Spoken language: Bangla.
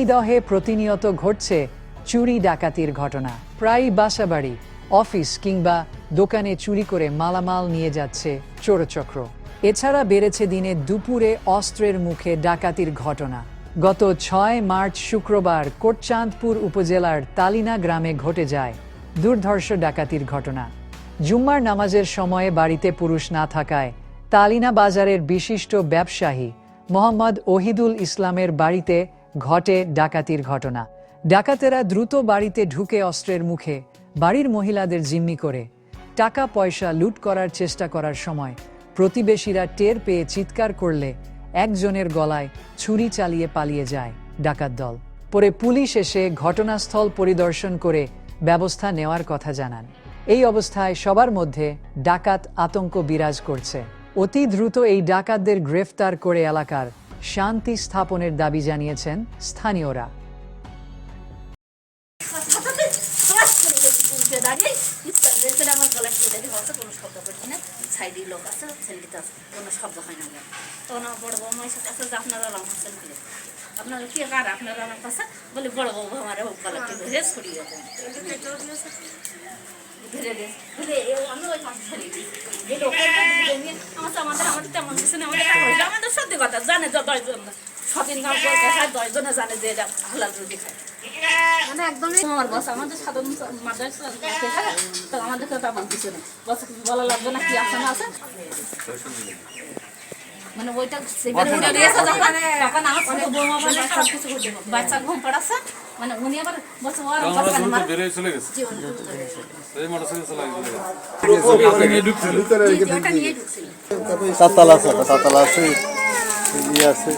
ঝিনাইদহে প্রতিনিয়ত ঘটছে চুরি ডাকাতির ঘটনা। প্রায় বাসাবাড়ি, অফিস কিংবা দোকানে চুরি করে মালামাল নিয়ে যাচ্ছে চোরচক্র। এছাড়া বেড়েছে দিনে দুপুরে অস্ত্রের মুখে ডাকাতির ঘটনা। গত 6 মার্চ শুক্রবার কোটচাঁদপুর উপজেলার তালিনা গ্রামে ঘটে যায় দুর্ধর্ষ ডাকাতির ঘটনা। জুম্মার নামাজের সময়ে বাড়িতে পুরুষ না থাকায় তালিনা বাজারের বিশিষ্ট ব্যবসায়ী মোহাম্মদ ওহিদুল ইসলামের বাড়িতে ঘটে ডাকাতির ঘটনা। ডাকাতেরা দ্রুত বাড়িতে ঢুকে অস্ত্রের মুখে বাড়ির মহিলাদের জিম্মি করে টাকা পয়সা লুট করার চেষ্টা করার সময় প্রতিবেশীরা টের পেয়ে চিৎকার করলে একজনের গলায় ছুরি চালিয়ে পালিয়ে যায় ডাকাত দল। পরে পুলিশ এসে ঘটনাস্থল পরিদর্শন করে ব্যবস্থা নেওয়ার কথা জানান। এই অবস্থায় সবার মধ্যে ডাকাত আতঙ্ক বিরাজ করছে। অতি দ্রুত এই ডাকাতদের গ্রেফতার করে এলাকার শান্তি স্থাপনের দাবি জানিয়েছেন স্থানীয়রা। আপনারা কি কার আপনারা আমার কাছে বলে বড় বউ আমার গলা ধরে ছড়িয়ে আমাদের সত্যি কথা জানে যে 10 জন শপিং দশজনে জানে যে এটা হালাল রুটি খায়, মানে একদমই আমার বস আমাদের সাধারণ মাদ্রাসা তো আমাদের কেউ তেমন কিছু নেই, বস বলা লাগবে না কি আছে না আছে, মানে ওইটা তখন আমার ছোট বৌমা বলে সব কিছু বাচ্চার ঘুম পড়াচ্ছে, মানে উনি আবার বসে আছে